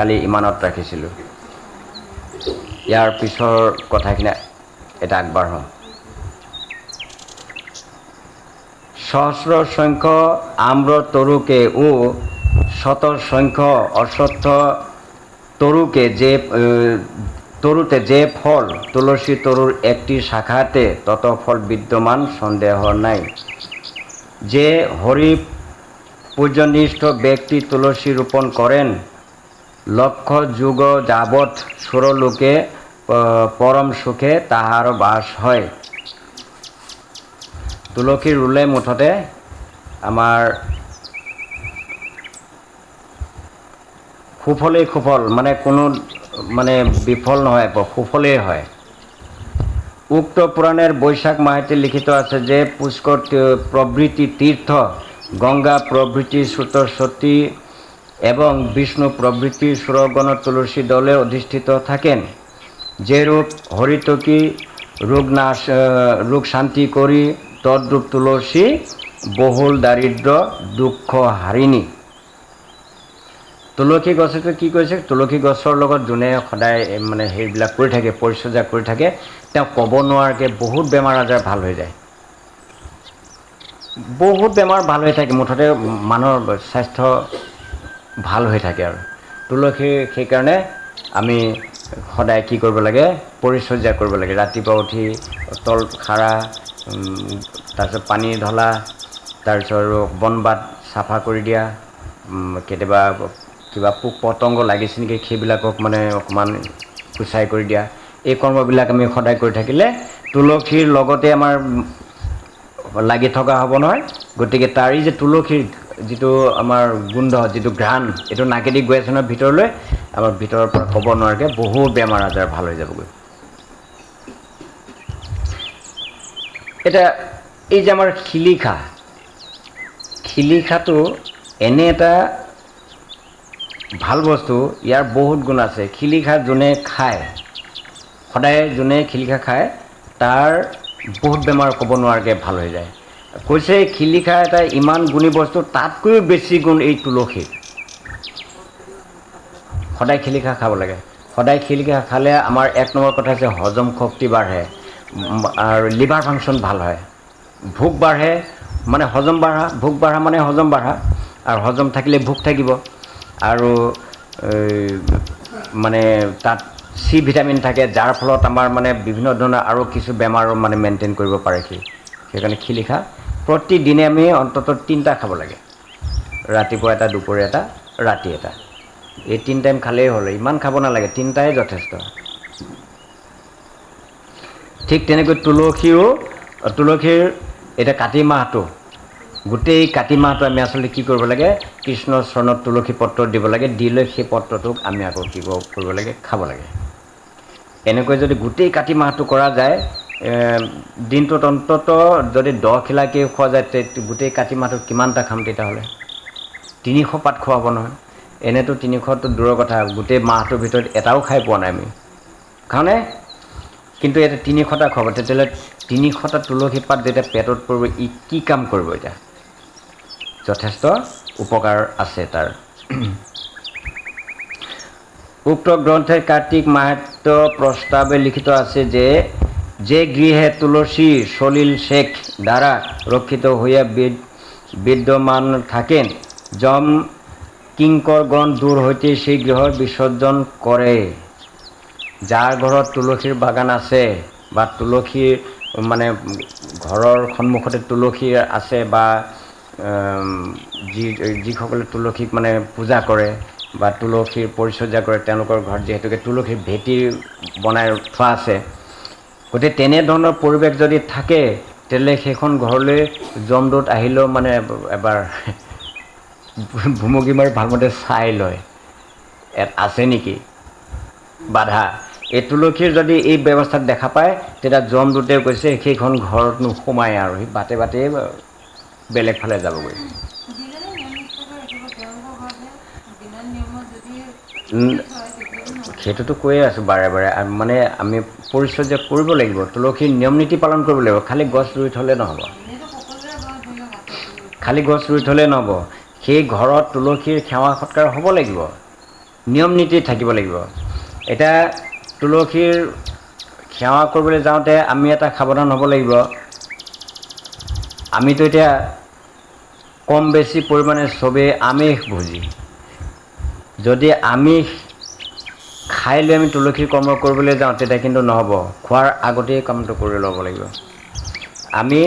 কালি ইমানত ৰাখিছিলোঁ। ইয়াৰ পিছৰ কথাখিনি এটা আগবাঢ়ো। সহস্র সংখ্য আম্র তরুকে ও শত সংখ্য অশ্বত্থ তরুকে তরুতে যে ফল তুলসী তরুর একটি শাখাতে তত ফল বিদ্যমান সন্দেহ নাই। যে হরি পূজনিষ্ঠ ব্যক্তি তুলসী রোপণ করেন লক্ষ যুগ যাবৎ সুরলোকে পরম সুখে তাহার বাস হয়। তুলসী ৰুলে মুঠতে আমাৰ সুফলেই সুফল, মানে কোনো মানে বিফল নহয়, সুফলেই হয়। উক্ত পুরাণের বৈশাখ মাহেতে লিখিত আছে যে পুষ্কর প্রভৃতি তীর্থ, গঙ্গা প্রভৃতি সরস্বতী এবং বিষ্ণু প্রভৃতি সুরগণ তুলসী দলে অধিষ্ঠিত থাকেন। যেরূপ হরিতকি রোগ শান্তি করি তদ্রূপ তুলসী বহুল দারিদ্র দুঃখ হাৰিণী। তুলসী গছটো কি কৈছে, তুলসী গছৰ লগত যোনে সদায় মানে সেইবিলাক কৰি থাকে, পৰিচৰ্যা কৰি থাকে, তেওঁ ক'ব নোৱাৰাকৈ বহুত বেমাৰ আজাৰ ভাল হৈ যায়, বহুত বেমাৰ ভাল হৈ থাকে, মুঠতে মানুহৰ স্বাস্থ্য ভাল হৈ থাকে। আৰু তুলসী সেইকাৰণে আমি সদায় কি কৰিব লাগে, পৰিচৰ্যা কৰিব লাগে। ৰাতিপুৱা উঠি তল সাৰা, তাৰপিছত পানী ঢলা, তাৰপিছত আৰু বন বাট চাফা কৰি দিয়া, কেতিয়াবা কিবা পোক পতংগ লাগিছে নেকি সেইবিলাকক মানে অকণমান কুচাই কৰি দিয়া, এই কৰ্মবিলাক আমি সদায় কৰি থাকিলে তুলসীৰ লগতে আমাৰ লাগি থকা হ'ব নহয়। গতিকে তাৰি যে তুলসীৰ যিটো আমাৰ গোন্ধ, যিটো ঘ্ৰাণ, এইটো নাকেদি গৈ আছে নহয় ভিতৰলৈ, আমাৰ ভিতৰৰ পৰা ক'ব নোৱাৰাকৈ বহুত বেমাৰ আজাৰ ভাল হৈ যাবগৈ। এতিয়া এই যে আমাৰ শিলিখাটো এনে এটা ভাল বস্তু, ইয়াৰ বহুত গুণ আছে। শিলিখা যোনে খায়, সদায় যোনে শিলিখা খায় তাৰ বহুত বেমাৰ ক'ব নোৱাৰাকৈ ভাল হৈ যায়। কৈছে শিলিখা এটা ইমান গুণী বস্তু, তাতকৈও বেছি গুণ এই তুলসীৰ। সদায় শিলিখা খাব লাগে। সদায় শিলিখা খালে আমাৰ এক নম্বৰ কথা হৈছে হজম শক্তি বাঢ়ে আৰু লিভাৰ ফাংচন ভাল হয়, ভোক বাঢ়ে, মানে হজম বাঢ়া, ভোক বাঢ়া মানে হজম বাঢ়া, আৰু হজম থাকিলে ভোক থাকিব। আৰু মানে তাত চি ভিটামিন থাকে, যাৰ ফলত আমাৰ মানে বিভিন্ন ধৰণৰ আৰু কিছু বেমাৰো মানে মেইনটেইন কৰিব পাৰে সি। সেইকাৰণে শিলিখা প্ৰতিদিনে আমি অন্ততঃ 3টা খাব লাগে, ৰাতিপুৱা এটা, দুপৰীয়া এটা, ৰাতি এটা। এই 3 টাইম খালেই হ'ল, ইমান খাব নালাগে, 3টাই যথেষ্ট। ঠিক তেনেকৈ তুলসীৰ এতিয়া কাতি মাহটো, গোটেই কাতি মাহটো আমি আচলতে কি কৰিব লাগে, কৃষ্ণৰ চৰণত তুলসী পত্ৰ দিব লাগে, দি লৈ সেই পত্ৰটোক আমি আকৌ কি কৰিব লাগে, খাব লাগে। এনেকৈ যদি গোটেই কাতি মাহটো কৰা যায়, দিনটোত অন্ততঃ যদি 10 খিলাকৈ খোৱা যায়, গোটেই কাতি মাহটোত কিমানটা খাম তেতিয়াহ'লে? 300 পাত খোৱাব নহয়। এনেতো 300টো দূৰৰ কথা, গোটেই মাহটোৰ ভিতৰত এটাও খাই পোৱা নাই আমি, খাওঁনে? কিন্তু এটা 300টা খোৱাব, তেতিয়াহ'লে 300টা তুলসী পাত যেতিয়া পেটত পৰিব, ই কি কাম কৰিব? এতিয়া যথেষ্ট উপকাৰ আছে তাৰ। উক্ত গ্রন্থে কার্তিক মাহাত্ম প্রস্তাবে লিখিত আছে যে গৃহে তুলসী সলিল শেখ দ্বারা রক্ষিত হইয়া বিদ্যমান থাকেন, যম কিঙ্করগণ দূর হইতে সেই গৃহ বিসর্জন করে। যাৰ ঘৰত তুলসীৰ বাগান আছে বা তুলসীৰ মানে ঘৰৰ সন্মুখতে তুলসী আছে, বা যিসকলে তুলসীক মানে পূজা কৰে বা তুলসীৰ পৰিচৰ্যা কৰে, তেওঁলোকৰ ঘৰত যিহেতুকে তুলসীৰ ভেটি বনাই থোৱা আছে, গতিকে তেনেধৰণৰ পৰিৱেশ যদি থাকে, তেতিয়াহ'লে সেইখন ঘৰলৈ যমদূত আহিলেও মানে এবাৰ ভুমুকি মাৰি ভালমতে চাই লয় আছে নেকি বাধা। এই তুলসীৰ যদি এই ব্যৱস্থাত দেখা পায়, তেতিয়া যমদূতে কৈছে সেইখন ঘৰত নোসোমায় আৰু সি বাটে বাটে বেলেগ ফালে যাবগৈ। সেইটোতো কৈয়ে আছোঁ বাৰে বাৰে, মানে আমি পৰিচৰ্যা কৰিব লাগিব, তুলসীৰ নিয়ম নীতি পালন কৰিব লাগিব। খালি গছ ৰুই থ'লে নহ'ব, সেই ঘৰত তুলসীৰ সেৱা সৎকাৰ হ'ব লাগিব। নিয়ম নীতি থাকিব লাগিব। এতিয়া তুলসীৰ সেৱা কৰিবলৈ যাওঁতে আমি এটা সাৱধান হ'ব লাগিব। আমিতো এতিয়া কম বেছি পৰিমাণে চবেই আমিষ ভোজী। যদি আমিষ খাই লৈ আমি তুলসীৰ কৰ্ম কৰিবলৈ যাওঁ তেতিয়া কিন্তু নহ'ব। খোৱাৰ আগতেই কামটো কৰি ল'ব লাগিব। আমি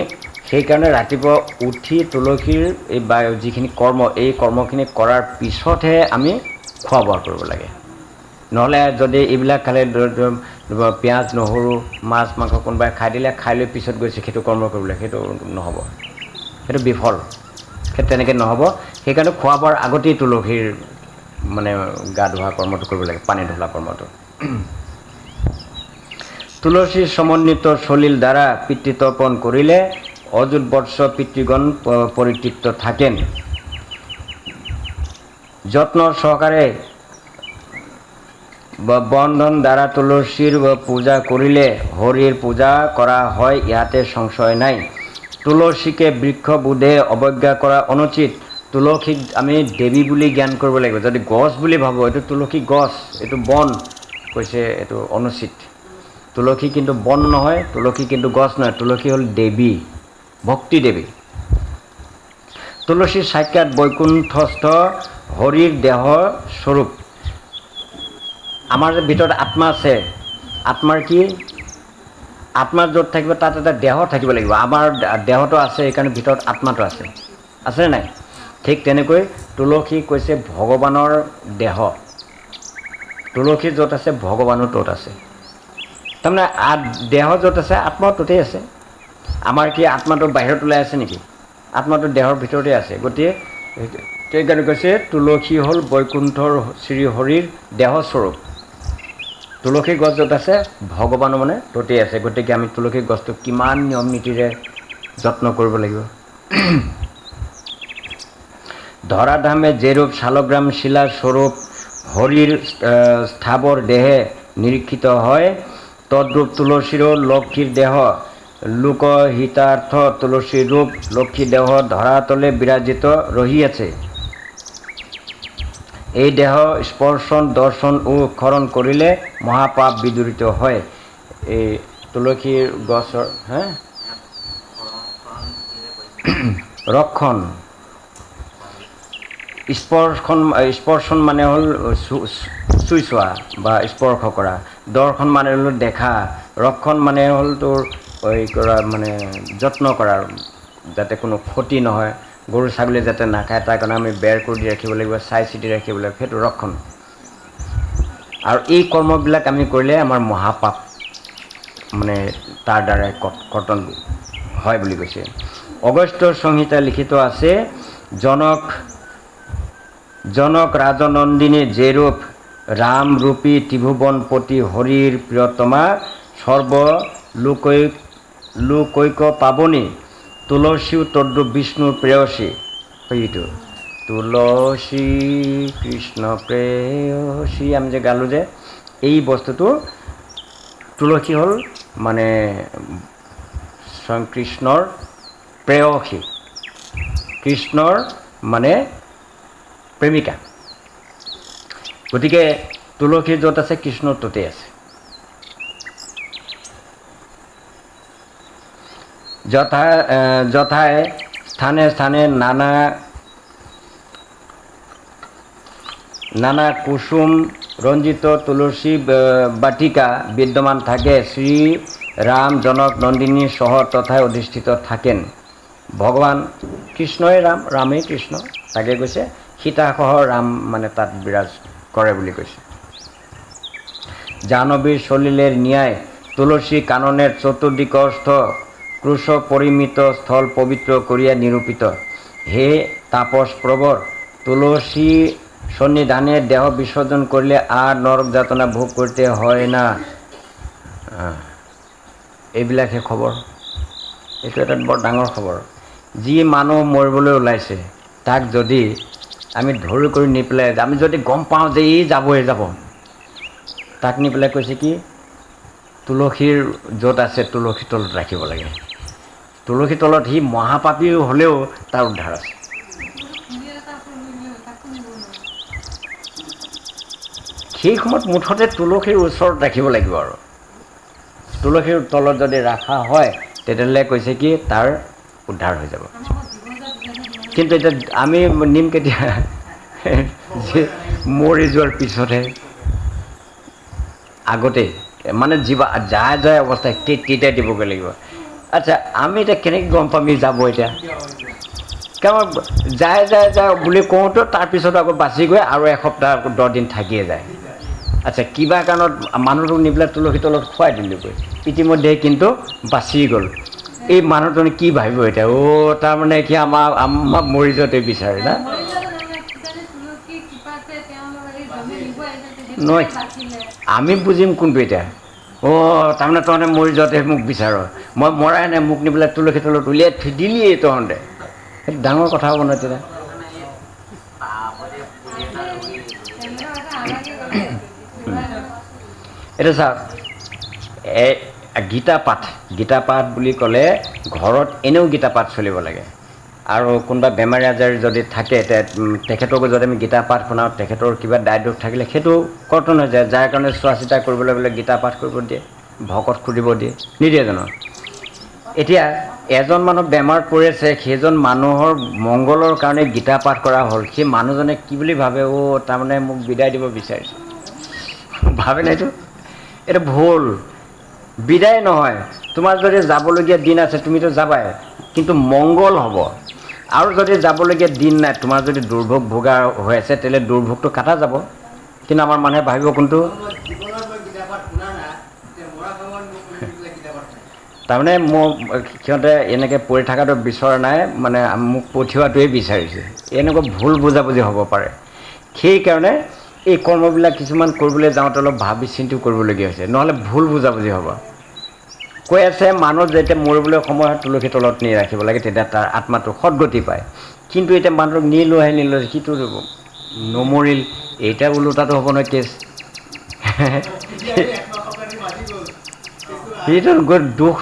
সেইকাৰণে ৰাতিপুৱা উঠি তুলসীৰ এই যিখিনি কৰ্ম, এই কৰ্মখিনি কৰাৰ পিছতহে আমি খোৱা বোৱা কৰিব লাগে। নহ'লে যদি এইবিলাক খালে পিঁয়াজ নহৰু মাছ মাংস কোনোবাই খাই দিলে, খাই লৈ পিছত গৈছে সেইটো কৰ্ম কৰিবলৈ, সেইটো নহ'ব, সেইটো বিফল। সেইটো তেনেকৈ নহ'ব। সেইকাৰণে খোৱা বোৱাৰ আগতেই তুলসীৰ মানে গা ধোৱা কৰ্মটো কৰিব লাগে, পানী ঢলা কৰ্মটো। তুলসীৰ সমন্বিত চলিল দ্বাৰা পিতৃতৰ্পণ কৰিলে অযুত বৰ্ষ পিতৃগণ পৰিতৃপ্ত থাকেন। যত্ন সহকাৰে বন্ধন দ্বাৰা তুলসীৰ পূজা কৰিলে হৰিৰ পূজা কৰা হয়, ইয়াতে সংশয় নাই। তুলসীকে বৃক্ষ বোধে অৱজ্ঞা কৰা অনুচিত। তুলসীক আমি দেৱী বুলি জ্ঞান কৰিব লাগিব। যদি গছ বুলি ভাবোঁ, এইটো তুলসী গছ, এইটো বন, কৈছে এইটো অনুচিত। তুলসী কিন্তু বন নহয়, তুলসী কিন্তু গছ নহয়, তুলসী হ'ল দেৱী, ভক্তি দেৱী। তুলসী সাক্ষাৎ বৈকুণ্ঠস্থ হৰিৰ দেহ স্বৰূপ। আমাৰ যে ভিতৰত আত্মা আছে, আত্মাৰ কি? আত্মাৰ য'ত থাকিব তাত এটা দেহ থাকিব লাগিব। আমাৰ দেহটো আছে, সেইকাৰণে ভিতৰত আত্মাটো আছে, আছেনে নাই? ঠিক তেনেকৈ তুলসী কৈছে ভগৱানৰ দেহ। তুলসী য'ত আছে ভগৱানো ত'ত আছে। তাৰমানে দেহ য'ত আছে আত্মাও ত'তেই আছে। আমাৰ কি আত্মাটো বাহিৰত ওলাই আছে নেকি? আত্মাটো দেহৰ ভিতৰতে আছে। গতিকে সেইকাৰণে কৈছে তুলসী হ'ল বৈকুণ্ঠৰ শ্ৰীহৰিৰ দেহস্বৰূপ। তুলসী গছ য'ত আছে ভগৱানো মানে ত'তেই আছে। গতিকে আমি তুলসী গছটো কিমান নিয়ম নীতিৰে যত্ন কৰিব লাগিব। ধৰাধামে যে ৰূপ শালগ্ৰাম শিলা স্বৰূপ হৰিৰ স্থাৱৰ দেহে নিৰীক্ষিত হয়, তদ্ৰূপ তুলসীৰো লক্ষ্মীৰ দেহ লোকহিতাৰ্থ তুলসীৰ ৰূপ লক্ষ্মী দেহ ধৰাতলে বিৰাজিত ৰহি আছে। এই দেহ স্পৰ্শন দৰ্শন ও ক্ষৰণ কৰিলে মহাপাপ বিদূৰিত হয়। এই তুলসীৰ গছৰ ৰক্ষণ, স্পৰ্শন মানে হ'ল চুই চোৱা বা স্পৰ্শ কৰা, দৰ্শন মানে হ'ল দেখা, ৰক্ষণ মানে হ'ল তোৰ কৰা মানে যত্ন কৰা, যাতে কোনো ক্ষতি নহয়, গৰু ছাগলী যাতে নাখায় তাৰ কাৰণে আমি বেৰ কৰি দি ৰাখিব লাগিব, চাই চিতি ৰাখিব লাগিব, সেইটো ৰক্ষণ। আৰু এই কৰ্মবিলাক আমি কৰিলে আমাৰ মহাপাপ মানে তাৰ দ্বাৰাই কৰ্তন হয় বুলি কৈছে। অগস্ত্য সংহিতা লিখিত আছে, জনক ৰাজনন্দিনী যে ৰূপ ৰাম ৰূপী ত্ৰিভুৱনপতি হৰিৰ প্ৰিয়তমা সৰ্ব লোকৈক পাবনী তুলসীও তদ্ৰূপ বিষ্ণুৰ প্ৰেয়সী। এইটো তুলসী কৃষ্ণ প্ৰেয়সী আমি যে গালোঁ যে, এই বস্তুটো তুলসী হ'ল মানে স্বয়ং কৃষ্ণৰ প্ৰেয়সী, কৃষ্ণৰ মানে প্ৰেমিকা। গতিকে তুলসী য'ত আছে কৃষ্ণ ত'তেই আছে। যথাই স্থানে স্থানে নানা কুসুম ৰঞ্জিত তুলসী বাটিকা বিদ্যমান থাকে। শ্ৰী ৰাম জনক নন্দিনী সহ তথাই অধিষ্ঠিত থাকেন। ভগৱান কৃষ্ণই ৰাম, ৰামেই কৃষ্ণ, তাকে কৈছে সীতাসহ ৰাম মানে তাত বিৰাজ কৰে বুলি কৈছে। জাহ্নবীৰ চলিলে ন্যায় তুলসী কাননের চতুর্দিকস্থ ক্রুশ পরিমিত স্থল পবিত্র করিয়া নিরূপিত। হে তাপস প্রবর, তুলসী সন্নিধানে দেহ বিসর্জন করলে আর নরক যাতনা ভোগ করতে হয় না। এইবিলাকহে খবৰ। এইটো এটা বৰ ডাঙৰ খবৰ। যি মানুহ মৰিবলৈ ওলাইছে তাক যদি আমি ধৰি কৰি নি পেলাই, আমি যদি গম পাওঁ যে ই যাবই যাব, তাক নি পেলাই কৈছে কি তুলসীৰ য'ত আছে তুলসী তলত ৰাখিব লাগে। তুলসী তলত সি মহাপাপী হ'লেও তাৰ উদ্ধাৰ আছে। সেই সময়ত মুঠতে তুলসীৰ ওচৰত ৰাখিব লাগিব আৰু তুলসীৰ তলত যদি ৰাখা হয় তেতিয়াহ'লে কৈছে কি তাৰ উদ্ধাৰ হৈ যাব। কিন্তু এতিয়া আমি নিম কেতিয়া যে মৰি যোৱাৰ পিছতহে, আগতেই মানে যায় যায় অৱস্থাই তেতিয়া দিবগৈ লাগিব। আচ্ছা আমি এতিয়া কেনেকৈ গম পাম ই যাব এতিয়া? কাৰণ যায় যায় যায় বুলি কওঁতে তাৰপিছত আকৌ বাচি গৈ আৰু এসপ্তাহ 10 দিন থাকিয়ে যায়। আচ্ছা কিবা কাৰণত মানুহটোক নি পেলাই তুলসী তলত খুৱাই দিলোগৈ, ইতিমধ্যে কিন্তু বাচি গ'ল। এই মানুহজনে কি ভাবিব এতিয়া? তাৰমানে কি আমাক মৰি যোৱাতে বিচাৰে না? নহয় আমি বুজিম কোনটো এতিয়া? তাৰমানে তহঁতে মৰি যোৱাতে মোক বিচাৰ, মই মৰাই নাই, মোক নি পেলাই তুলসী তলত উলিয়াই থৈ দিলিয়েই তহঁতে। সেইটো ডাঙৰ কথা হ'ব নহয় তেতিয়া। এতিয়া চাওক, গীতা পাঠ বুলি ক'লে ঘৰত এনেও গীতা পাঠ চলিব লাগে। আৰু কোনোবা বেমাৰী আজাৰী যদি থাকে তেখেতকো যদি আমি গীতা পাঠ শুনাওঁ, তেখেতৰ কিবা দায় দোষ থাকিলে সেইটো কৰ্তন হৈ যায়। যাৰ কাৰণে চোৱা চিতা কৰিবলৈ বোলে গীতা পাঠ কৰিব দিয়ে, ভকত খুলিব দিয়ে, নিদিয়ে জানো? এতিয়া এজন মানুহ বেমাৰত পৰি আছে, সেইজন মানুহৰ মংগলৰ কাৰণে গীতা পাঠ কৰা হ'ল, সেই মানুহজনে কি বুলি ভাবে? তাৰমানে মোক বিদায় দিব বিচাৰিছে, ভাবে নাই এইটো? এইটো ভুল। বিদায় নহয়, তোমাৰ যদি যাবলগীয়া দিন আছে তুমিতো যাবাই, কিন্তু মংগল হ'ব। আৰু যদি যাবলগীয়া দিন নাই, তোমাৰ যদি দুৰ্ভোগ ভোগা হৈ আছে তেতিয়াহ'লে দুৰ্ভোগটো কাটা যাব। কিন্তু আমাৰ মানুহে ভাবিব কোনটো? তাৰমানে সিহঁতে এনেকৈ পৰি থকাটো বিচৰা নাই, মানে মোক পঠিওৱাটোৱে বিচাৰিছে। এনেকুৱা ভুল বুজাবুজি হ'ব পাৰে। সেইকাৰণে এই কৰ্মবিলাক কিছুমান কৰিবলৈ যাওঁতে অলপ ভাবি চিন্তি কৰিবলগীয়া হৈছে, নহ'লে ভুল বুজাবুজি হ'ব। কৈ আছে মানুহ যেতিয়া মৰিবলৈ সময় হয় তুলসী তলত নি ৰাখিব লাগে, তেতিয়া তাৰ আত্মাটো সদগতি পায়। কিন্তু এতিয়া মানুহটোক নিলৈ সিটো নমৰিল, এতিয়া ওলোটাটো হ'ব নহয় কেছ। সেইটো দুখ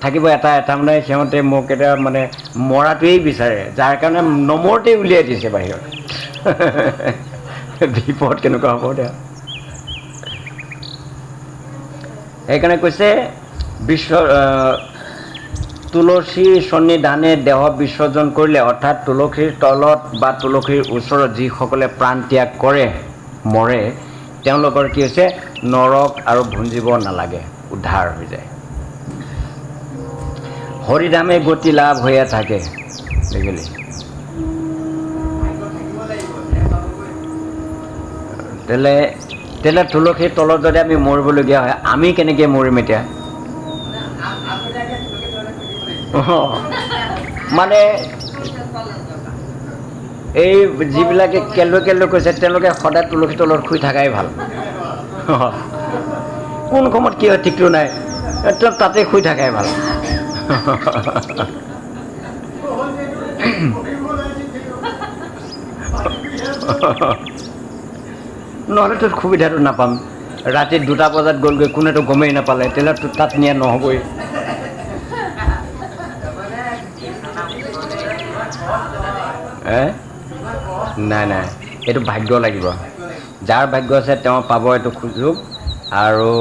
থাকিব এটা মানে সিহঁতে মোক এতিয়া মানে মৰাটোৱেই বিচাৰে, যাৰ কাৰণে নমৰতেই উলিয়াই দিছে বাহিৰত। বিপদ কেনেকুৱা হ'ব এতিয়া? সেইকাৰণে কৈছে তুলসীৰ সন্নিধানে দেহ বিসৰ্জন কৰিলে, অৰ্থাৎ তুলসীৰ তলত বা তুলসীৰ ওচৰত যিসকলে প্ৰাণ ত্যাগ কৰে, মৰে, তেওঁলোকৰ কি হৈছে? নৰক আৰু ভুঞ্জিব নালাগে, উদ্ধাৰ হৈ যায়। হৰিধামে গতি লাভ হৈয়ে থাকে, দেখিলি? তেতিয়াহ'লে তুলসীৰ তলত যদি আমি মৰিবলগীয়া হয়, আমি কেনেকৈ মৰিম এতিয়া? মানে এই যিবিলাকে কেলৈ কৈছে তেওঁলোকে সদায় তুলসী তলত শুই থকাই ভাল। কোন সময়ত কি হয় ঠিকটো নাই, তাতে শুই থকাই ভাল। নহ'লেতো সুবিধাটো নাপাম। ৰাতি 2টা বজাত গ'লগৈ, কোনেতো গমেই নাপালে, তেতিয়াহ'লে তাত নিয়া নহ'বই। নাই, এইটো ভাগ্য লাগিব। যাৰ ভাগ্য আছে তেওঁ পাব এইটো সুযোগ, আৰু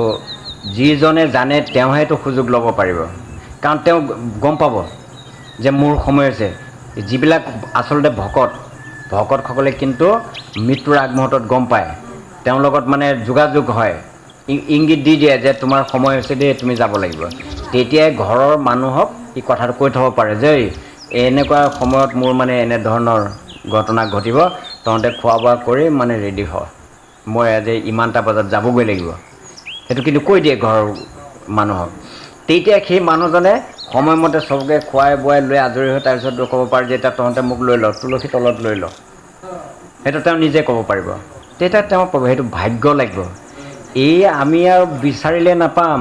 যিজনে জানে তেওঁহে এইটো সুযোগ ল'ব পাৰিব। কাৰণ তেওঁ গম পাব যে মোৰ সময় হৈছে। যিবিলাক আচলতে ভকতসকলে কিন্তু মৃত্যুৰ আগমুহূৰ্তত গম পায়, তেওঁৰ লগত মানে যোগাযোগ হয়, ইংগিত দি দিয়ে যে তোমাৰ সময় হৈছে দেই, তুমি যাব লাগিব। তেতিয়াই ঘৰৰ মানুহক এই কথাটো কৈ থ'ব পাৰে যে এনেকুৱা সময়ত মোৰ মানে এনেধৰণৰ ঘটনা ঘটিব, তহঁতে খোৱা বোৱা কৰি মানে ৰেডি হ, মই আজি ইমানটা বজাত যাবগৈ লাগিব। সেইটো কিন্তু কৈ দিয়ে ঘৰৰ মানুহক। তেতিয়া সেই মানুহজনে সময়মতে চবকে খুৱাই বোৱাই লৈ আজৰি হৈ তাৰপিছত ক'ব পাৰে যে এতিয়া তহঁতে মোক লৈ ল, তুলসী তলত লৈ ল। সেইটো তেওঁ নিজে ক'ব পাৰিব। তেতিয়া তেওঁ পাব, সেইটো ভাগ্য লাগিব। এই আমি আৰু বিচাৰিলে নাপাম।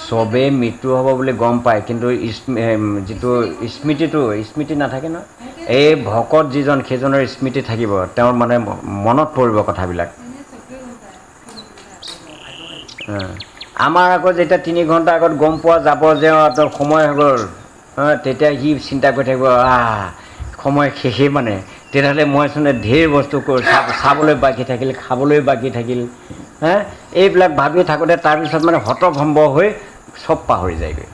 চবেই মৃত্যু হ'ব বুলি গম পায়, কিন্তু যিটো স্মৃতি নাথাকে ন। এই ভকত যিজন, সেইজনৰ স্মৃতি থাকিব, তেওঁৰ মানে মনত পৰিব কথাবিলাক। আমাৰ আগত যেতিয়া 3 ঘণ্টা আগত গম পোৱা যাব যে সময় হৈ গ'ল, তেতিয়া সি চিন্তা কৰি থাকিব সময় শেষেই মানে তেতিয়াহ'লে মইচোন ঢেৰ বস্তু চাবলৈ বাকী থাকিল, খাবলৈ বাকী থাকিল, এইবিলাক ভাবি থাকোঁতে তাৰপিছত মানে হতভম্ব হৈ চব পাহৰি যায়গৈ।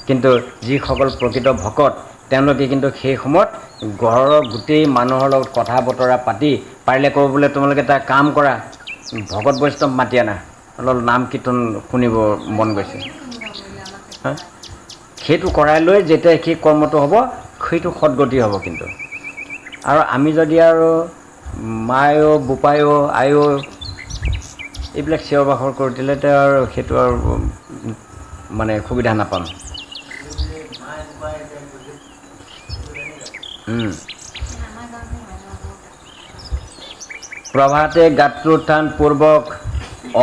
কিন্তু যিসকল প্ৰকৃত ভকত তেওঁলোকে কিন্তু সেই সময়ত ঘৰৰ গোটেই মানুহৰ লগত কথা বতৰা পাতি পাৰিলে ক'ব বোলে তোমালোকে এটা কাম কৰা, ভকত বৈষ্ণৱ মাতি আনা, অলপ নাম কীৰ্তন শুনিব মন গৈছে, সেইটো কৰাই লৈ যেতিয়া সেই কৰ্মটো হ'ব সেইটো সদগতি হ'ব। কিন্তু আৰু আমি যদি আৰু মায়ো বোপায়ো আয়ো এইবিলাক চিঞৰ বাখৰ কৰি দিলে আৰু সেইটো আৰু মানে সুবিধা নাপাম। প্রভাতে গাত্রোত্থান পূর্বক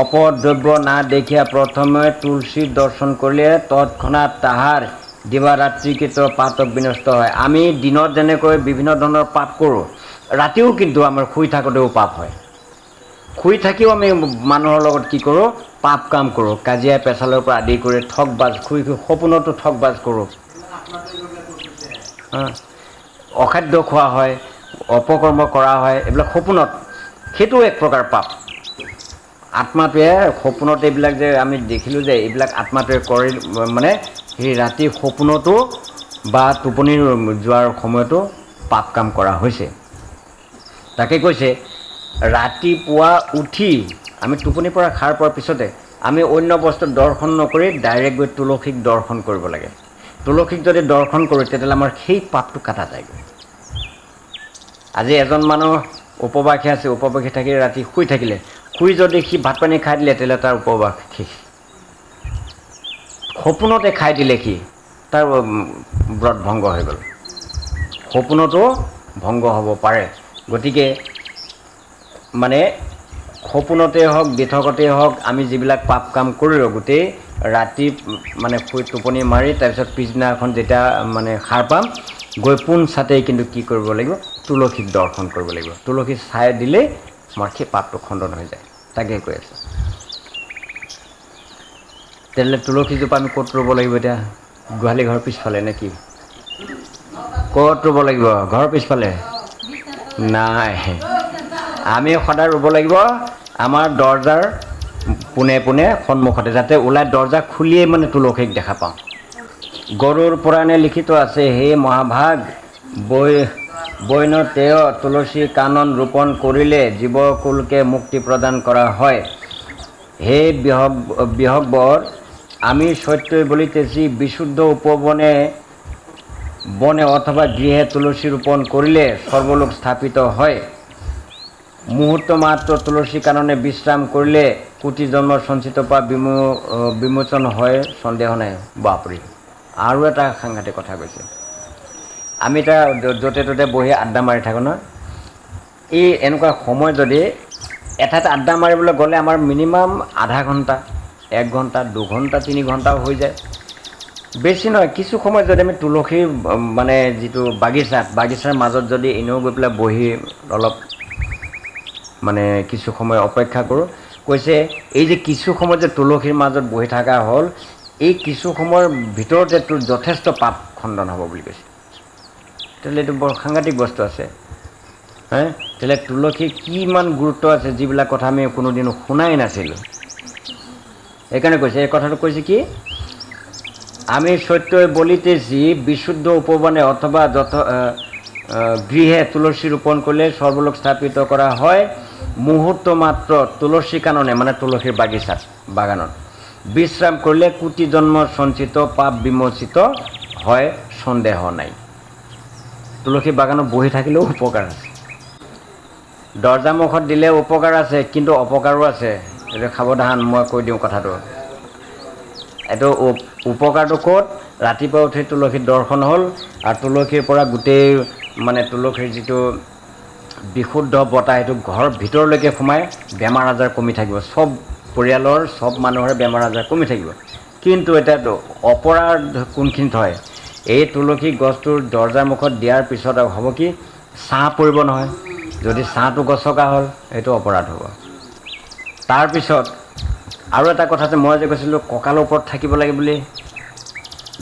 অপদ্রব্য না দেখিয়া প্রথমে তুলসীর দর্শন করলে তৎক্ষণাৎ তাহার দিবারাত্রিকৃত পাতক বিনষ্ট হয়। আমি দিনত যেনেকৈ বিভিন্ন ধৰণৰ পাপ কৰোঁ, ৰাতিও কিন্তু আমাৰ শুই থাকোঁতেও পাপ হয়। শুই থাকিও আমি মানুহৰ লগত কি কৰোঁ, পাপ কাম কৰোঁ, কাজিয়া পেচালৰ পৰা আদি কৰি ঠগবাজ, শুই সপোনতো ঠগবাজ কৰোঁ, অখাদ্য খোৱা হয়, অপকৰ্ম কৰা হয়, এইবিলাক সপোনত, সেইটো এক প্ৰকাৰ পাপ। আত্মাটোৱে সপোনত এইবিলাক যে আমি দেখিলোঁ যে এইবিলাক আত্মাটোৱে কৰি মানে সেই ৰাতি সপোনতো বা টোপনি যোৱাৰ সময়তো পাপ কাম কৰা হৈছে। তাকে কৈছে ৰাতিপুৱা উঠি আমি টোপনিৰ পৰা সাৰ পোৱাৰ পিছতে আমি অন্য বস্তু দৰ্শন নকৰি ডাইৰেক্ট গৈ তুলসীক দৰ্শন কৰিব লাগে। তুলসীক যদি দৰ্শন কৰোঁ তেতিয়াহ'লে আমাৰ সেই পাপটো কাটা যায়গৈ। আজি এজন মানুহ উপবাসী আছে, উপবাসী থাকি ৰাতি শুই থাকিলে, শুই যদি সি ভাত পানী খাই দিলে তেতিয়াহ'লে তাৰ উপবাস শেষ। সপোনতে খাই দিলে সি, তাৰ ব্ৰত ভংগ হৈ গ'ল। সপোনতো ভংগ হ'ব পাৰে। গতিকে মানে সপোনতে হওক দিঠকতেই হওক আমি যিবিলাক পাপ কাম কৰিলোঁ গোটেই ৰাতি মানে শুই টোপনি মাৰি তাৰপিছত পিছদিনাখন যেতিয়া মানে সাৰ পাম গৈ পোনছাতেই কিন্তু কি কৰিব লাগিব, তুলসীক দৰ্শন কৰিব লাগিব। তুলসী চাই দিলেই আমাৰ সেই পাপটো খণ্ডন হৈ যায়। তাকে কৈ আছে। তেতিয়াহ'লে তুলসীজোপা আমি ক'ত ৰুব লাগিব এতিয়া? গোহালি ঘৰৰ পিছফালে নে কি? ক'ত ৰুব লাগিব? ঘৰৰ পিছফালে নাই, আমি সদায় ৰুব লাগিব আমাৰ দৰজাৰ পোনে পোনে সন্মুখতে, যাতে ওলাই দৰজা খুলিয়েই মানে তুলসীক দেখা পাওঁ। গৰুৰ পুৰাণে লিখিত আছে, হে মহাভাগ বৈনতেয় তুলসী কানন ৰোপণ কৰিলে জীৱকুলকে মুক্তি প্ৰদান কৰা হয়। হে বিহগবৰ, আমি সত্যই বলিতেছি, বিশুদ্ধ উপবনে বনে অথবা গৃহে তুলসী ৰোপণ কৰিলে সৰ্বলোক স্থাপিত হয়। মুহূৰ্ত মাত্ৰ তুলসী কাননে বিশ্ৰাম কৰিলে কোটি জন্ম সঞ্চিত পৰা বিমোচন হয়, সন্দেহ নাই। বাপৰি, আৰু এটা সাংঘাতিক কথা কৈছে। আমি এটা য'তে ত'তে বহি আড্ডা মাৰি থাকোঁ ন, এই এনেকুৱা সময় যদি এঠাইত আড্ডা মাৰিবলৈ গ'লে আমাৰ মিনিমাম আধা ঘণ্টা, 1 ঘণ্টা, 2 ঘণ্টা, 3 ঘণ্টাও হৈ যায়। বেছি নহয়, কিছু সময় যদি আমি তুলসীৰ মানে যিটো বাগিচাৰ মাজত যদি এনেও গৈ পেলাই বহি অলপ মানে কিছু সময় অপেক্ষা কৰোঁ, কৈছে এই যে কিছু সময় যে তুলসীৰ মাজত বহি থকা হ'ল, এই কিছু সময়ৰ ভিতৰতে তোৰ যথেষ্ট পাপ খণ্ডন হ'ব বুলি কৈছে। তেতিয়াহ'লে এইটো বৰ সাংঘাতিক বস্তু আছে। তেতিয়াহ'লে তুলসীৰ কিমান গুৰুত্ব আছে, যিবিলাক কথা আমি কোনোদিনো শুনাই নাছিলোঁ। সেইকাৰণে কৈছে, এই কথাটো কৈছে কি, আমি সত্যই বলিতেছি, বিশুদ্ধ উপবনে অথবা গৃহে তুলসী ৰোপণ কৰিলে সৰ্বলোক স্থাপিত কৰা হয়। মুহূৰ্ত মাত্ৰ তুলসী কাননে মানে তুলসীৰ বাগানত বিশ্ৰাম কৰিলে কোটি জন্ম সঞ্চিত পাপ বিমোচিত হয়, সন্দেহ নাই। তুলসী বাগানত বহি থাকিলেও উপকাৰ আছে, দৰ্জা মুখত দিলে উপকাৰ আছে, কিন্তু অপকাৰো আছে। এইটো সাৱধান, মই কৈ দিওঁ কথাটো। এইটো উপকাৰটো ক'ত? ৰাতিপুৱা উঠি তুলসীৰ দৰ্শন হ'ল, আৰু তুলসীৰ পৰা গোটেই মানে তুলসীৰ যিটো বিশুদ্ধ বতাহ সেইটো ঘৰৰ ভিতৰলৈকে সোমাই বেমাৰ আজাৰ কমি থাকিব। চব পৰিয়ালৰ চব মানুহৰে বেমাৰ আজাৰ কমি থাকিব। কিন্তু এতিয়াতো অপৰাধ কোনখিনিত হয়? এই তুলসী গছটোৰ দৰ্জাৰ মুখত দিয়াৰ পিছত হ'ব কি, ছাঁ পৰিব নহয়। যদি ছাঁটো গছকা হ'ল সেইটো অপৰাধ হ'ব। তাৰপিছত আৰু এটা কথা আছে, মই যে কৈছিলোঁ কঁকালৰ ওপৰত থাকিব লাগে বুলি,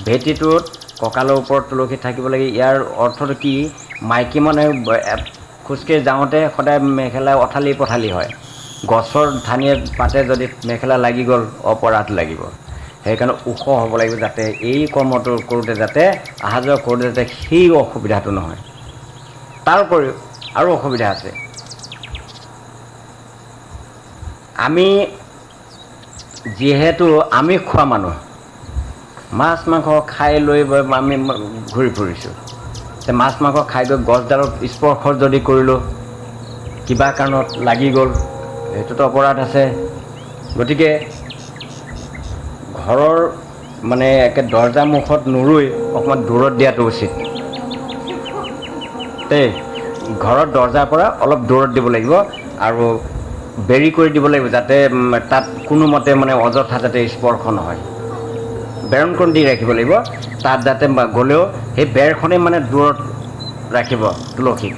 ভেটিটোত কঁকালৰ ওপৰত তুলসী থাকিব লাগে। ইয়াৰ অৰ্থটো কি, মাইকী মানুহে খোজকাঢ়ি যাওঁতে সদায় মেখেলা অঠালি পঠালি হয়, গছৰ ঠানিয়ে পাতে যদি মেখেলা লাগি গ'ল অপৰাধ লাগিব। সেইকাৰণে ওখ হ'ব লাগিব, যাতে এই কৰ্মটো কৰোঁতে যাতে অহা যোৱা কৰোঁতে যাতে সেই অসুবিধাটো নহয়। তাৰ উপৰিও আৰু অসুবিধা আছে। আমি যিহেতু আমি খোৱা মানুহ, মাছ মাংস খাই লৈ আমি ঘূৰি ফুৰিছোঁ। মাছ মাংস খাই গৈ গছডালত স্পৰ্শ যদি কৰিলোঁ, কিবা কাৰণত লাগি গ'ল, সেইটোতো অপৰাধ আছে। গতিকে ঘৰৰ মানে একে দৰ্জা মুখত নুৰুই অকণমান দূৰত দিয়াটো উচিত। ঘৰৰ দৰ্জাৰ পৰা অলপ দূৰত দিব লাগিব আৰু বেৰি কৰি দিব লাগিব, যাতে তাত কোনোমতে মানে অযথা যাতে স্পৰ্শ নহয়। বেৰখন দি ৰাখিব লাগিব, তাত যাতে গ'লেও সেই বেৰখনেই মানে দূৰত ৰাখিব তুলসীক।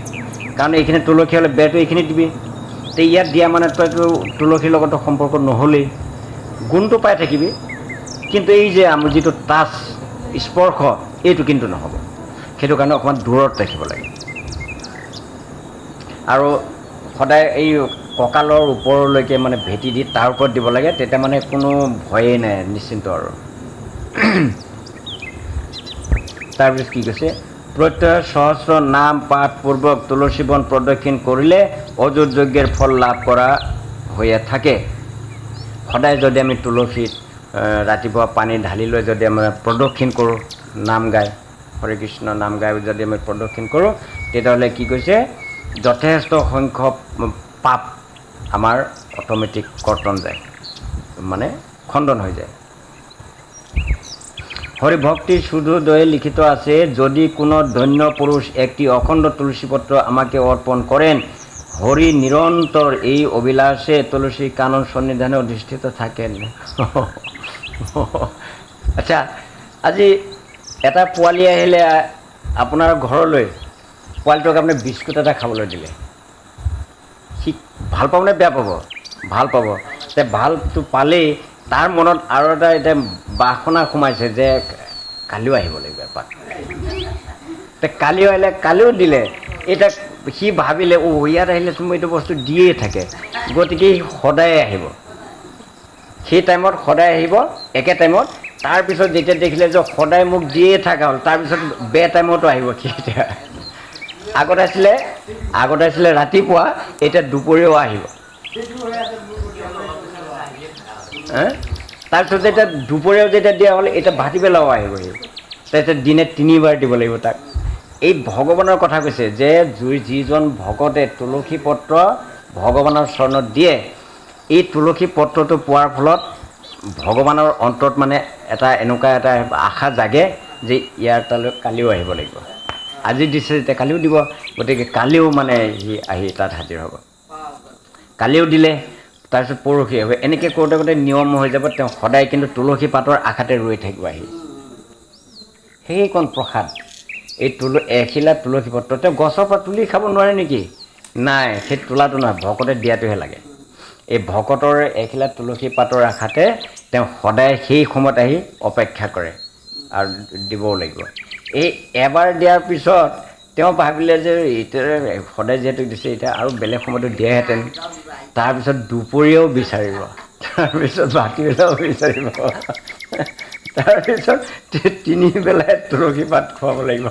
কাৰণ এইখিনি তুলসী হ'লে বেৰটো এইখিনি দিবি, তে ইয়াত দিয়া মানে তইতো তুলসীৰ লগতো সম্পৰ্ক নহ'লেই, গুণটো পাই থাকিবি, কিন্তু এই যে আমাৰ যিটো টাচ স্পৰ্শ এইটো কিন্তু নহ'ব। সেইটো কাৰণে অকণমান দূৰত ৰাখিব লাগে। আৰু সদায় এই কঁকালৰ ওপৰলৈকে মানে ভেটি দি তাৰ ওপৰত দিব লাগে, তেতিয়া মানে কোনো ভয়েই নাই, নিশ্চিন্ত আৰু। তাৰপিছত কি কৈছে, প্ৰত্যহ সহস্ৰ নাম পাঠ পূৰ্বক তুলসী বন প্ৰদক্ষিণ কৰিলে অযুত যজ্ঞৰ ফল লাভ কৰা হৈয়ে থাকে। সদায় যদি আমি তুলসীত ৰাতিপুৱা পানী ঢালি লৈ যদি আমি প্ৰদক্ষিণ কৰোঁ, নাম গাই হৰে কৃষ্ণ নাম গাই যদি আমি প্ৰদক্ষিণ কৰোঁ, তেতিয়াহ'লে কি কৈছে, যথেষ্ট সংখ্যক পাপ আমাৰ অট'মেটিক কৰ্তন যায়, মানে খণ্ডন হৈ যায়। হৰি ভক্তি সুধোদয়ে লিখিত আছে, যদি কোনো ধন্য পুরুষ একটি অখণ্ড তুলসীপত্র আমাকে অর্পণ করেন, হরি নিরন্তর এই অভিলাষে তুলসী কানন সন্নিধানে অধিষ্ঠিত থাকেন। আচ্ছা, আজি এটা পোৱালি আহিলে আপোনাৰ ঘৰলৈ, পোৱালিটোক আপুনি বিস্কুট এটা খাবলৈ দিলে, সি ভাল পাব নে বেয়া পাব? ভাল পাব। তে ভালটো পালেই তাৰ মনত আৰু এটা এতিয়া বাসনা সোমাইছে যে কালিও আহিব লাগিব এপাক। তে কালিও আহিলে, কালিও দিলে, এতিয়া সি ভাবিলে ইয়াত আহিলে তুমি এইটো বস্তু দিয়েই থাকে, গতিকে সি সদায় আহিব, সেই টাইমত সদায় আহিব একে টাইমত। তাৰপিছত যেতিয়া দেখিলে যে সদায় মোক দিয়ে থকা হ'ল, তাৰপিছত বেয়া টাইমতো আহিব সি। এতিয়া আগত আছিলে ৰাতিপুৱা, এতিয়া দুপৰীয়াও আহিব। তাৰপিছত যেতিয়া দুপৰীয়াও যেতিয়া দিয়া হ'ল, এতিয়া ভাটিবেলাও আহিব সি। তাৰপিছত দিনে 3 বাৰ দিব লাগিব তাক। এই ভগৱানৰ কথা কৈছে যে যিজন ভকতে তুলসী পত্ৰ ভগৱানৰ চৰণত দিয়ে, এই তুলসী পত্ৰটো পোৱাৰ ফলত ভগৱানৰ অন্তৰত মানে এটা এনেকুৱা এটা আশা জাগে যে ইয়াৰ তালৈ কালিও আহিব লাগিব। আজি দিছে যেতিয়া কালিও দিব, গতিকে কালিও মানে সি আহি তাত হাজিৰ হ'ব। কালিও দিলে, তাৰপিছত পৰহি হ'ব, এনেকৈ কৰোঁতে কৰোঁতে নিয়ম হৈ যাব। তেওঁ সদায় কিন্তু তুলসী পাতৰ আশাতে ৰৈ থাকিব আহি। সেইকণ প্ৰসাদ, এই এখিলা তুলসী পত্ৰ, তেওঁ গছৰ পৰা তুলি খাব নোৱাৰে নেকি? নাই, সেই তোলাটো নহয়, ভকতে দিয়াটোহে লাগে। এই ভকতৰ এখিলা তুলসী পাতৰ আশাতে তেওঁ সদায় সেই সময়ত আহি অপেক্ষা কৰে আৰু দিবও লাগিব। এই এবাৰ দিয়াৰ পিছত তেওঁ ভাবিলে যে এতিয়া সদায় যিহেতু দিছে, এতিয়া আৰু বেলেগ সময়তো দিয়াহেঁতেন। তাৰপিছত দুপৰীয়াও বিচাৰিব, তাৰপিছত ভাটিবেলাও বিচাৰিব, তাৰপিছত 3 বেলাই তুলসী পাত খুৱাব লাগিব।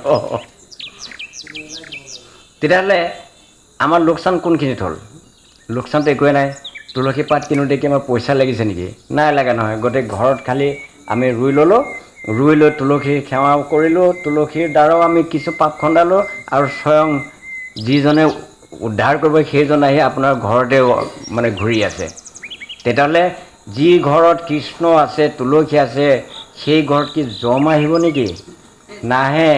তেতিয়াহ'লে আমাৰ লোকচান কোনখিনিত হ'ল? লোকচানটো একোৱে নাই। তুলসী পাত কিনোতে কি আমাৰ পইচা লাগিছে নেকি? নাই লাগা নহয়। গতিকে ঘৰত খালি আমি ৰুই ল'লোঁ, ৰুই লৈ তুলসী সেৱাও কৰিলোঁ, তুলসীৰ দ্বাৰাও আমি কিছু পাপ খণ্ডালোঁ, আৰু স্বয়ং যিজনে উদ্ধাৰ কৰিব সেইজন আহি আপোনাৰ ঘৰতে মানে ঘূৰি আছে। তেতিয়াহ'লে যি ঘৰত কৃষ্ণ আছে, তুলসী আছে, সেই ঘৰত কি জম আহিব নেকি? নাহে।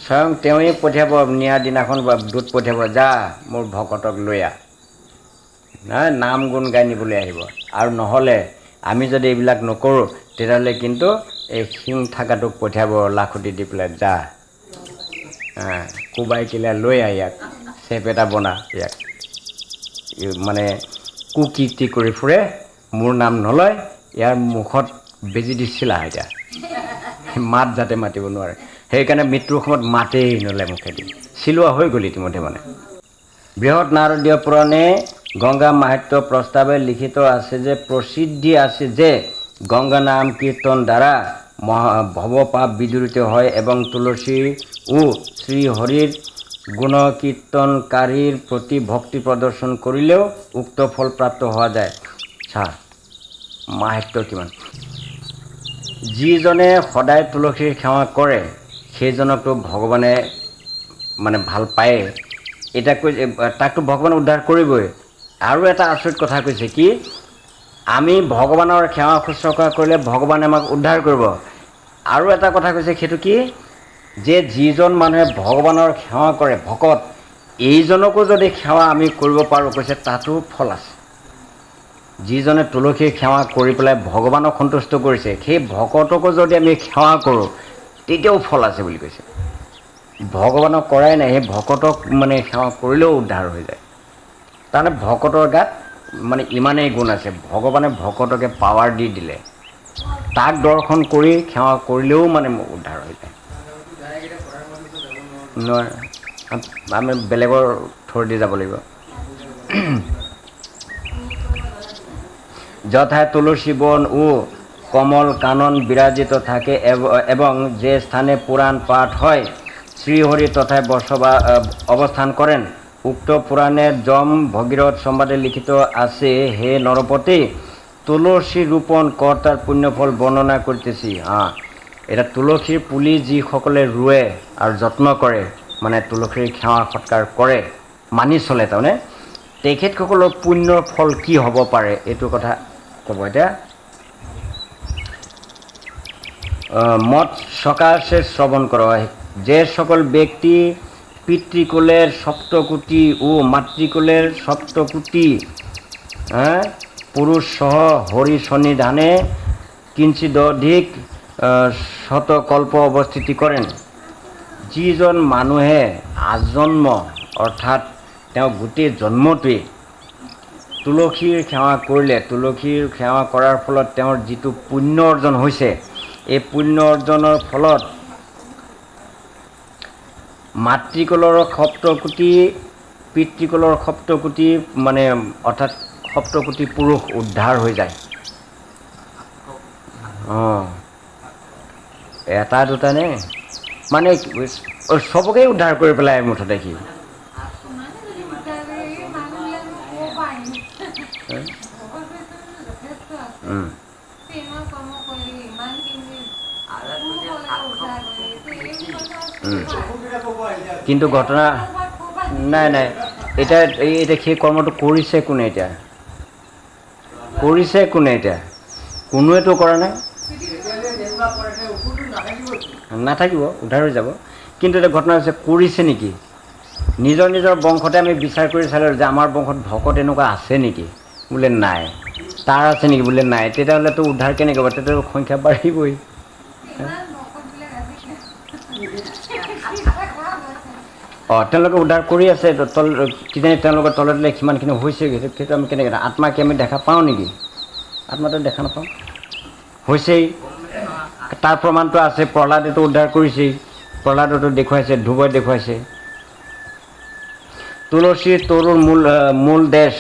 স্বয়ং তেওঁৱেই পঠিয়াব, নিয়াৰ দিনাখন দূত পঠিয়াব, যা মোৰ ভকতক লৈ আহ, নাম গুণ গাই নিবলৈ আহিব। আৰু নহ'লে আমি যদি এইবিলাক নকৰোঁ, তেতিয়াহ'লে কিন্তু এই শিং থাকাটোক পঠিয়াব লাখুটি দি পেলাই, যা কোবাই কিলাই লৈ আহ, ইয়াক চেপ এটা বনা, ইয়াক মানে কুকীৰ্তি কৰি ফুৰে, মোৰ নাম নলয়, ইয়াৰ মুখত বেজি দিছিলা, এতিয়া মাত যাতে মাতিব নোৱাৰে। সেইকাৰণে মৃত্যুৰ সময়ত মাতেই নলয় মুখেদি, চিলোৱা হৈ গ'ল ইতিমধ্যে মানে। বৃহৎ নাৰদীয় পুৰাণে গংগা মাহাত্ম্য প্ৰস্তাৱে লিখিত আছে যে প্ৰসিদ্ধি আছে যে গংগা নাম কীৰ্তন দ্বাৰা ভৱপাপ বিদূৰিত হয় এবং তুলসী ও শ্ৰীহৰিৰ গুণকীৰ্তনকাৰীৰ প্ৰতি ভক্তি প্ৰদৰ্শন কৰিলেও উক্ত ফল প্ৰাপ্ত হওয়া যায়। মাহাত্ম্য কিমান! যিজনে সদায় তুলসীৰ সেৱা কৰে সেইজনকতো ভগৱানে মানে ভাল পায়ে, এতিয়া কৈ তাকতো ভগৱানে উদ্ধাৰ কৰিবই। আৰু এটা আচৰিত কথা কৈছে কি, আমি ভগৱানৰ সেৱা শুশ্ৰূষা কৰিলে ভগৱানে আমাক উদ্ধাৰ কৰিব। আৰু এটা কথা কৈছে, সেইটো কি যে যিজন মানুহে ভগৱানৰ সেৱা কৰে ভকত, এইজনকো যদি সেৱা আমি কৰিব পাৰোঁ কৈছে তাতো ফল আছে। যিজনে তুলসীৰ সেৱা কৰি পেলাই ভগৱানক সন্তুষ্ট কৰিছে সেই ভকতকো যদি আমি সেৱা কৰোঁ তেতিয়াও ফল আছে বুলি কৈছে। ভগৱানক কৰাই নাই, সেই ভকতক মানে সেৱা কৰিলেও উদ্ধাৰ হৈ যায়। তাৰমানে ভকতৰ গাত মানে ইমানেই গুণ আছে, ভগৱানে ভকতকে পাৱাৰ দি দিলে, তাক দৰ্শন কৰি সেৱা কৰিলেও মানে উদ্ধাৰ হৈ যায়। আমি বেলেগৰ থৰ দি যাব লাগিব। যথায় তুলসী বন ও কমল কানন বিরাজিত থাকে এবং যে স্থানে পুরাণ পাঠ হয় শ্রীহরি তথায় অবস্থান করেন। উক্ত পুরাণের যম ভগীরথ সংবাদে লিখিত আছে, হে নরপতি, তুলসী রোপণ কর্তার পুণ্যফল বর্ণনা করতেছি। এটা তুলসীৰ পুলি যিসকলে ৰুৱে আৰু যত্ন কৰে, মানে তুলসীৰ সেৱা সৎকাৰ কৰে, মানি চলে, তাৰমানে তেখেতসকলৰ পুণ্যৰ ফল কি হ'ব পাৰে এইটো কথা ক'ব। এতিয়া মত সকাশে শ্রবণ করা হয়, যে সকল ব্যক্তি পিতৃকুলের সপ্তকোটি ও মাতৃকুলের সপ্তকোটি পুরুষ সহ হরি সন্নিধানে কিঞ্চিদধিক শতকল্প অৱস্থিতি কৰেন। যিজন মানুহে আজন্ম অৰ্থাৎ তেওঁ গোটেই জন্মটোৱেই তুলসীৰ সেৱা কৰিলে, তুলসীৰ সেৱা কৰাৰ ফলত তেওঁৰ যিটো পুণ্য অৰ্জন হৈছে, এই পুণ্য অৰ্জনৰ ফলত মাতৃকুলৰ সপ্তকোটি, পিতৃকুলৰ সপ্তকোটি, মানে অৰ্থাৎ সপ্তকোটি পুৰুষ উদ্ধাৰ হৈ যায়। এটা দুটা নে, মানে চবকেই উদ্ধাৰ কৰি পেলাই মুঠতে কি। কিন্তু ঘটনা নাই নাই, এতিয়া সেই কৰ্মটো কৰিছে কোনে? এতিয়া কৰিছে কোনে? এতিয়া কোনোৱেতো কৰা নাই, নাথাকিব, উদ্ধাৰ হৈ যাব। কিন্তু এতিয়া ঘটনা হৈছে কৰিছে নেকি? নিজৰ নিজৰ বংশতে আমি বিচাৰ কৰি চালোঁ যে আমাৰ বংশত ভকত এনেকুৱা আছে নেকি? বোলে নাই। তাৰ আছে নেকি? বোলে নাই। তেতিয়াহ'লেতো উদ্ধাৰ কেনেকৈ হ'ব? তেতিয়াতো সংখ্যা বাঢ়িবই। তেওঁলোকে উদ্ধাৰ কৰি আছে, কিজানি তেওঁলোকৰ তলত সিমানখিনি হৈছে, সেইটো আমি কেনেকৈ আত্মাকে আমি দেখা পাওঁ নেকি? আত্মাটো দেখা নাপাওঁ, হৈছেই। তাৰ প্ৰমাণটো আছে, প্ৰহ্লাদেতো উদ্ধাৰ কৰিছেই, প্ৰহ্লাদতো দেখুৱাইছে, ধ্ৰুৱই দেখুৱাইছে। তুলসী তৰুৰ মূল দেশ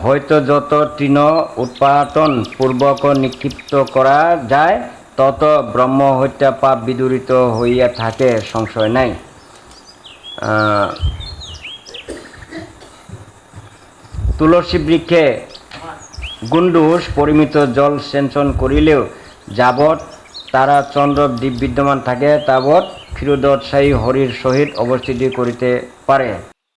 হয়তো যত তৃণ উৎপাদন পূর্বক নিক্ষিপ্ত করা যায় তত ব্রহ্ম হত্যা পাপ বিদূরিত হইয়া থাকে, সংশয় নাই। তুলসী বৃক্ষে গুণ্ডুষ পরিমিত জল সেঞ্চন করিলেও যাবৎ তারা চন্দ্র দ্বীপ বিদ্যমান থাকে তাবৎ ক্ষীরোদোৎসাহী হরির সহিত অবস্থিতি করিতে পারে।